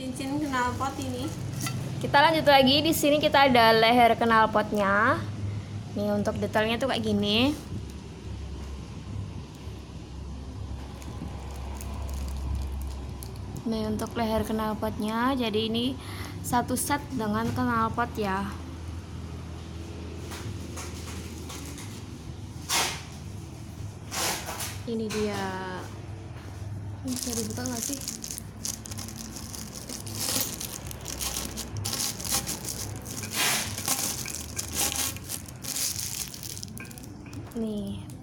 cincin knalpot ini. Kita lanjut lagi, di sini kita ada leher knalpotnya. Nih untuk detailnya tuh kayak gini. Nih untuk leher knalpotnya, jadi ini satu set dengan knalpot ya. Ini dia. Bisa dibuka nggak sih?